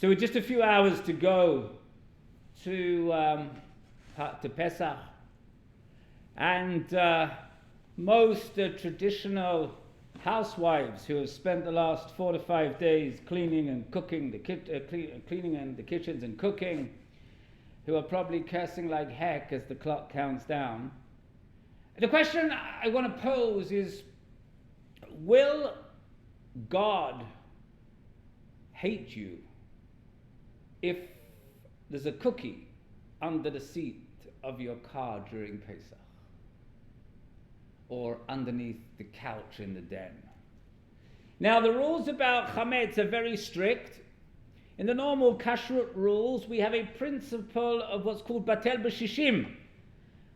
So with just a few hours to go to Pesach, and most traditional housewives who have spent the last 4 to 5 days cleaning and cooking cleaning in the kitchens and cooking, who are probably cursing like heck as the clock counts down. The question I want to pose is, will God hate you if there's a cookie under the seat of your car during Pesach, or underneath the couch in the den? Now, the rules about chametz are very strict. In the normal kashrut rules, we have a principle of what's called batel b'shishim,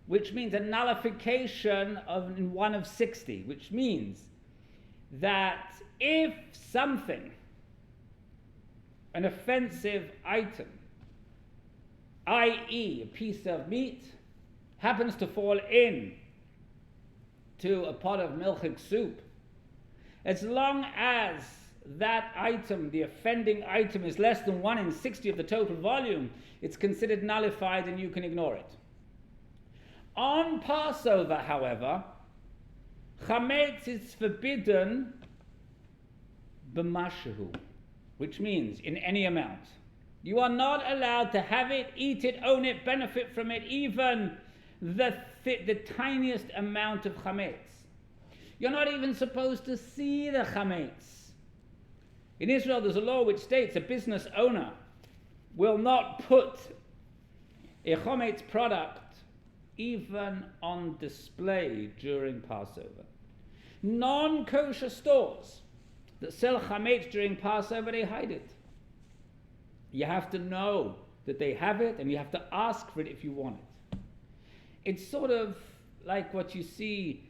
which means a nullification in 1 of 60, which means that if something, an offensive item, i.e. a piece of meat, happens to fall in to a pot of milchik soup, as long as that item, the offending item, is less than 1 in 60 of the total volume, it's considered nullified and you can ignore it. On Passover, however, chametz is forbidden b'mashehu, which means in any amount. You are not allowed to have it, eat it, own it, benefit from it, even the tiniest amount of chametz. You're not even supposed to see the chametz. In Israel, there's a law which states a business owner will not put a chametz product even on display during Passover. Non-kosher stores that sell chametz during Passover, they hide it. You have to know that they have it, and you have to ask for it if you want it. It's sort of like what you see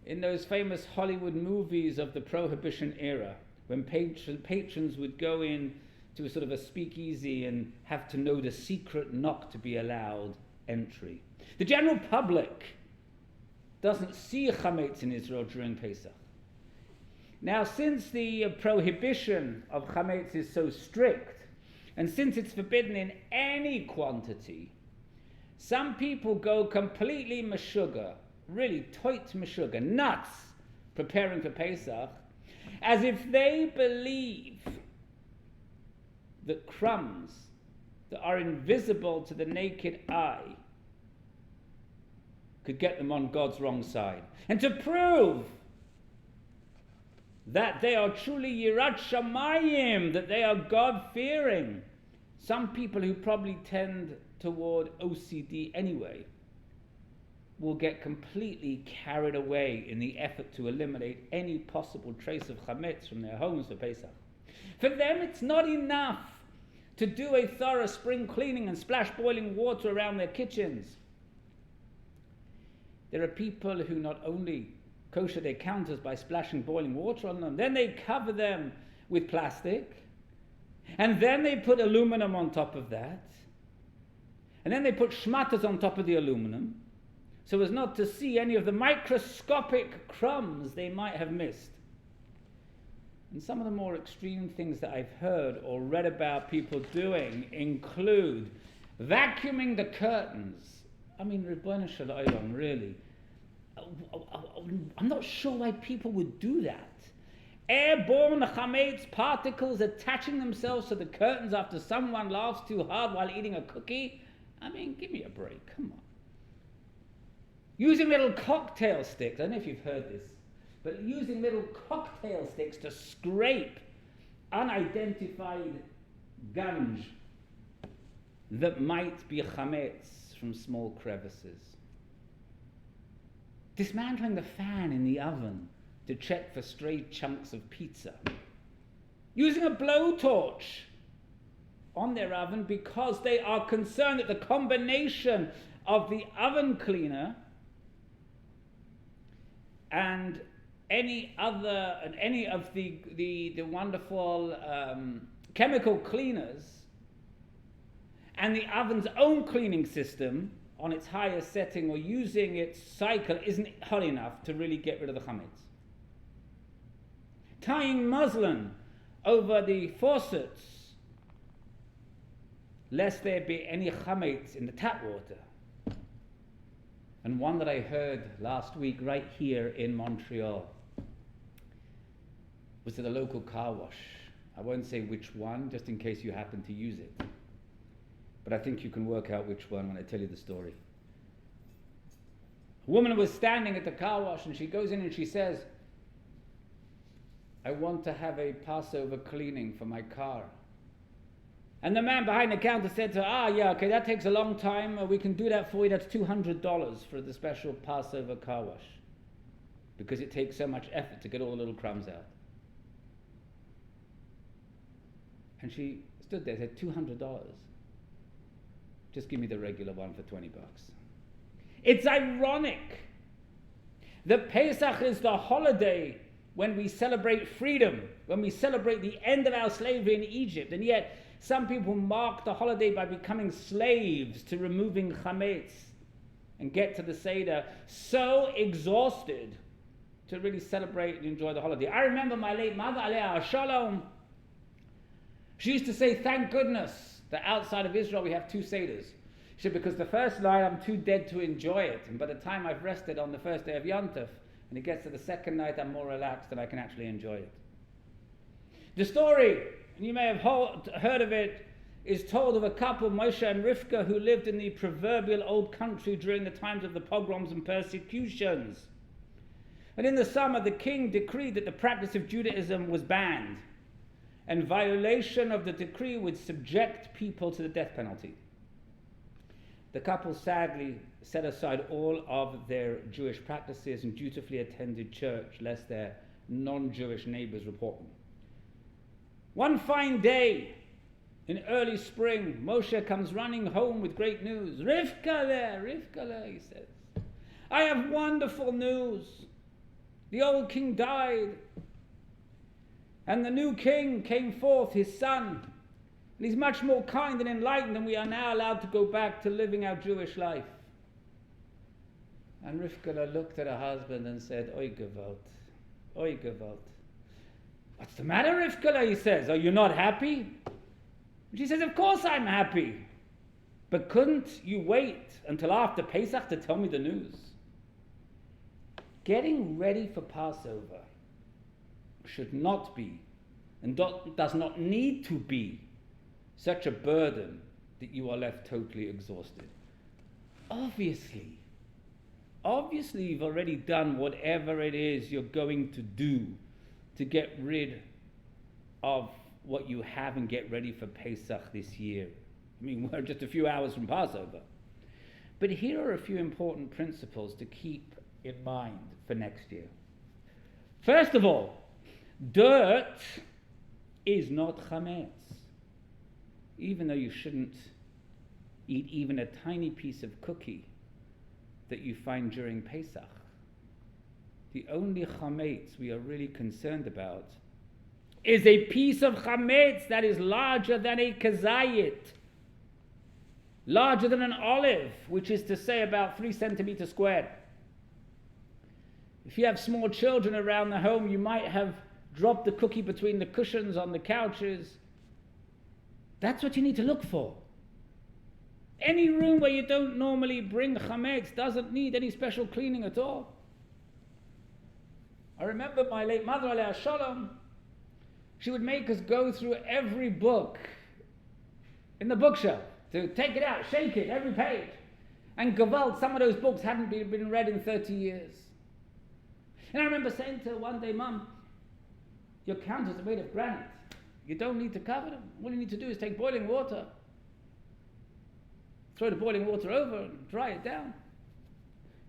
in those famous Hollywood movies of the Prohibition era, when patrons would go in to a sort of a speakeasy and have to know the secret knock to be allowed entry. The general public doesn't see chametz in Israel during Pesach. Now, since the prohibition of chametz is so strict, and since it's forbidden in any quantity, some people go completely meshuggah, really toit meshuggah, nuts, preparing for Pesach, as if they believe that crumbs that are invisible to the naked eye could get them on God's wrong side. And to prove that they are truly Yirat Shamayim, that they are God-fearing, some people who probably tend toward OCD anyway will get completely carried away in the effort to eliminate any possible trace of chametz from their homes for Pesach. For them, it's not enough to do a thorough spring cleaning and splash boiling water around their kitchens. There are people who not only kosher their counters by splashing boiling water on them, then they cover them with plastic, and then they put aluminum on top of that, and then they put shmatas on top of the aluminum, so as not to see any of the microscopic crumbs they might have missed. And some of the more extreme things that I've heard or read about people doing include vacuuming the curtains. I mean, Ribono Shel Olam, really. I'm not sure why people would do that. Airborne chametz particles attaching themselves to the curtains after someone laughs too hard while eating a cookie. I mean, give me a break, come on. Using little cocktail sticks, I don't know if you've heard this, but using little cocktail sticks to scrape unidentified ganj that might be chametz from small crevices. Dismantling the fan in the oven to check for stray chunks of pizza. Using a blowtorch on their oven because they are concerned that the combination of the oven cleaner and any of the wonderful chemical cleaners and the oven's own cleaning system on its higher setting or using its cycle isn't hot enough to really get rid of the chametz. Tying muslin over the faucets lest there be any chametz in the tap water. And one that I heard last week right here in Montreal was at a local car wash. I won't say which one, just in case you happen to use it. But I think you can work out which one when I tell you the story. A woman was standing at the car wash and she goes in and she says, I want to have a Passover cleaning for my car. And the man behind the counter said to her, yeah, okay, that takes a long time. We can do that for you. That's $200 for the special Passover car wash. Because it takes so much effort to get all the little crumbs out. And she stood there and said, $200. Just give me the regular one for $20. It's ironic that Pesach is the holiday when we celebrate freedom, when we celebrate the end of our slavery in Egypt, and yet some people mark the holiday by becoming slaves to removing chametz and get to the Seder so exhausted to really celebrate and enjoy the holiday. I remember my late mother, Aliyah Shalom, she used to say, thank goodness that outside of Israel we have 2 Seders. She said, because the first night I'm too dead to enjoy it, and by the time I've rested on the first day of Yom Tov, and it gets to the second night, I'm more relaxed and I can actually enjoy it. The story, and you may have heard of it, is told of a couple, Moshe and Rivka, who lived in the proverbial old country during the times of the pogroms and persecutions. And in the summer, the king decreed that the practice of Judaism was banned, and violation of the decree would subject people to the death penalty. The couple sadly set aside all of their Jewish practices and dutifully attended church, lest their non-Jewish neighbors report them. One fine day, in early spring, Moshe comes running home with great news. Rivka there, he says. I have wonderful news. The old king died, and the new king came forth, his son. And he's much more kind and enlightened, and we are now allowed to go back to living our Jewish life. And Rivka looked at her husband and said, Oi Gewalt. What's the matter, Rivka? He says, are you not happy? And she says, of course I'm happy. But couldn't you wait until after Pesach to tell me the news? Getting ready for Passover should not be, and does not need to be, such a burden that you are left totally exhausted. Obviously you've already done whatever it is you're going to do to get rid of what you have and get ready for Pesach this year. I mean, we're just a few hours from Passover. But here are a few important principles to keep in mind for next year. First of all, dirt is not chametz. Even though you shouldn't eat even a tiny piece of cookie that you find during Pesach. The only chametz we are really concerned about is a piece of chametz that is larger than a kazayit, larger than an olive, which is to say about 3 centimeters squared. If you have small children around the home, you might have dropped the cookie between the cushions on the couches. That's what you need to look for. Any room where you don't normally bring chametz doesn't need any special cleaning at all. I remember my late mother, Aliyah Shalom, she would make us go through every book in the bookshelf, to take it out, shake it, every page. And Gewalt, some of those books hadn't been read in 30 years. And I remember saying to her one day, Mum, your counters are made of granite. You don't need to cover them. All you need to do is take boiling water, throw the boiling water over and dry it down.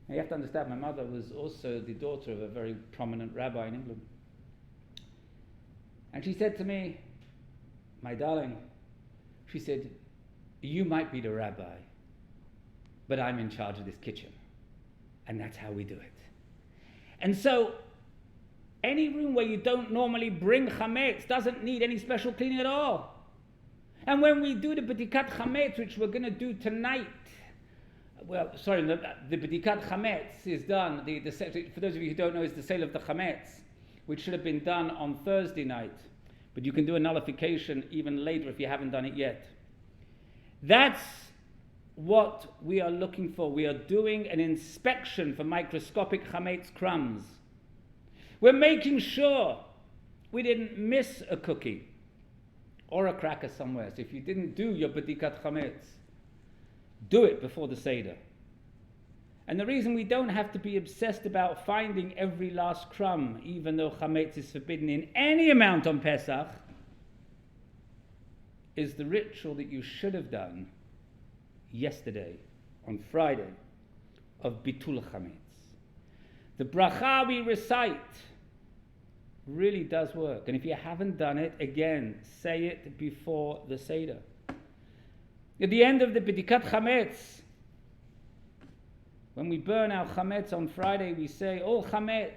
Now you have to understand, my mother was also the daughter of a very prominent rabbi in England. And she said to me, my darling, she said, you might be the rabbi, but I'm in charge of this kitchen. And that's how we do it. And so, any room where you don't normally bring chametz doesn't need any special cleaning at all. And when we do the b'dikat chametz, which we're going to do tonight, the b'dikat chametz is done, for those of you who don't know, is the sale of the chametz, which should have been done on Thursday night. But you can do a nullification even later if you haven't done it yet. That's what we are looking for. We are doing an inspection for microscopic chametz crumbs. We're making sure we didn't miss a cookie or a cracker somewhere. So if you didn't do your bedikat chametz, do it before the Seder. And the reason we don't have to be obsessed about finding every last crumb, even though chametz is forbidden in any amount on Pesach, is the ritual that you should have done yesterday, on Friday, of bitul chametz. The bracha we recite really does work. And if you haven't done it, again, say it before the Seder. At the end of the bedikat chametz, when we burn our chametz on Friday, we say, "Oh chametz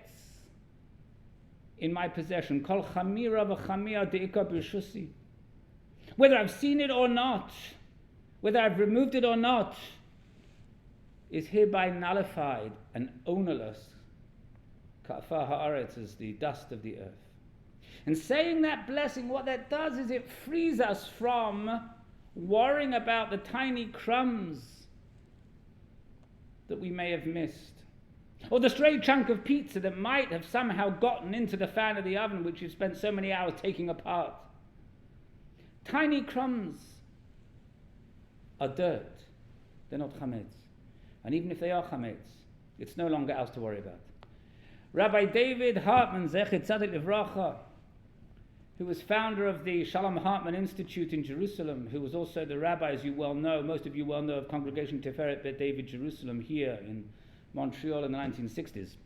in my possession, kol chamira v'chamia de'ika b'shusi." Whether I've seen it or not, whether I've removed it or not, is hereby nullified and ownerless. Ka'afar ha'aretz is the dust of the earth. And saying that blessing, what that does is it frees us from worrying about the tiny crumbs that we may have missed, or the stray chunk of pizza that might have somehow gotten into the fan of the oven, which you've spent so many hours taking apart. Tiny crumbs are dirt. They're not chametz. And even if they are chametz, it's no longer ours to worry about. Rabbi David Hartman, Zechet Tzaddik Livracha, who was founder of the Shalom Hartman Institute in Jerusalem, who was also the rabbi, as you well know, most of you well know, of Congregation Tiferet Bet David Jerusalem here in Montreal in the 1960s.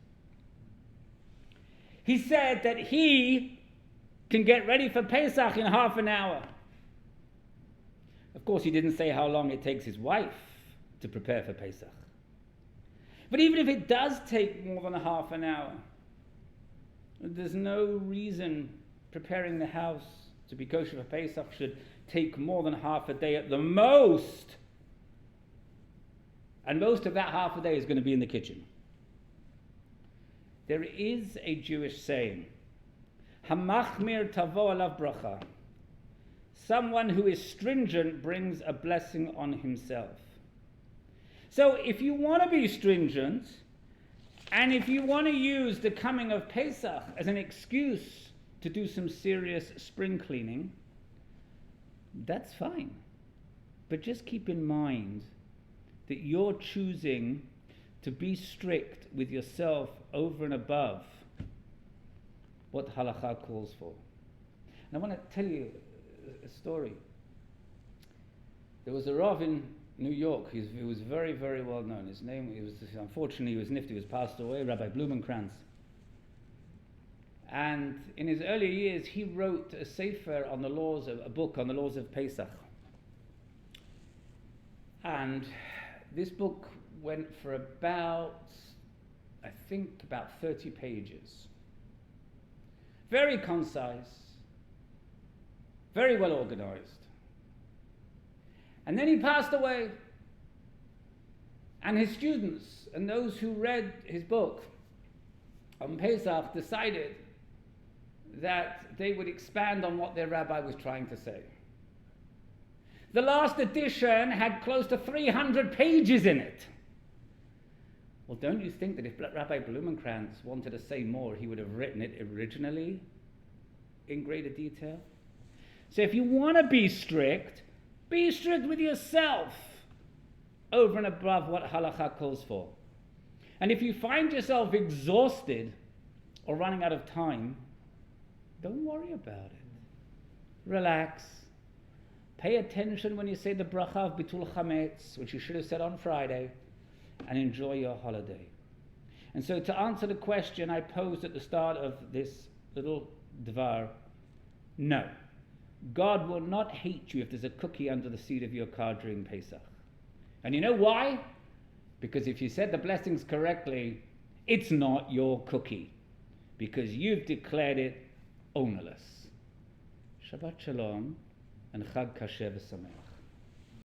He said that he can get ready for Pesach in half an hour. Of course, he didn't say how long it takes his wife to prepare for Pesach. But even if it does take more than a half an hour, there's no reason preparing the house to be kosher for Pesach should take more than half a day at the most. And most of that half a day is going to be in the kitchen. There is a Jewish saying, Hamachmir tavo alav bracha. Someone who is stringent brings a blessing on himself. So if you want to be stringent, and if you want to use the coming of Pesach as an excuse to do some serious spring cleaning, that's fine. But just keep in mind that you're choosing to be strict with yourself over and above what halakha calls for. And I want to tell you a story. There was a Rav in New York who was very, very well known. His name, unfortunately, he was nifty, he was passed away, Rabbi Blumenkrantz. And in his earlier years, he wrote a sefer on the laws of, a book on the laws of Pesach. And this book went for about 30 pages. Very concise, very well organized. And then he passed away. And his students and those who read his book on Pesach decided that they would expand on what their rabbi was trying to say. The last edition had close to 300 pages in it. Well, don't you think that if Rabbi Blumenkrantz wanted to say more, he would have written it originally in greater detail? So if you want to be strict with yourself over and above what halakha calls for. And if you find yourself exhausted or running out of time, don't worry about it. Relax. Pay attention when you say the bracha of bitul chametz, which you should have said on Friday, and enjoy your holiday. And so to answer the question I posed at the start of this little dvar, no. God will not hate you if there's a cookie under the seat of your car during Pesach. And you know why? Because if you said the blessings correctly, it's not your cookie. Because you've declared it ownerless. Shabbat Shalom and Chag Kasher V'Sameach.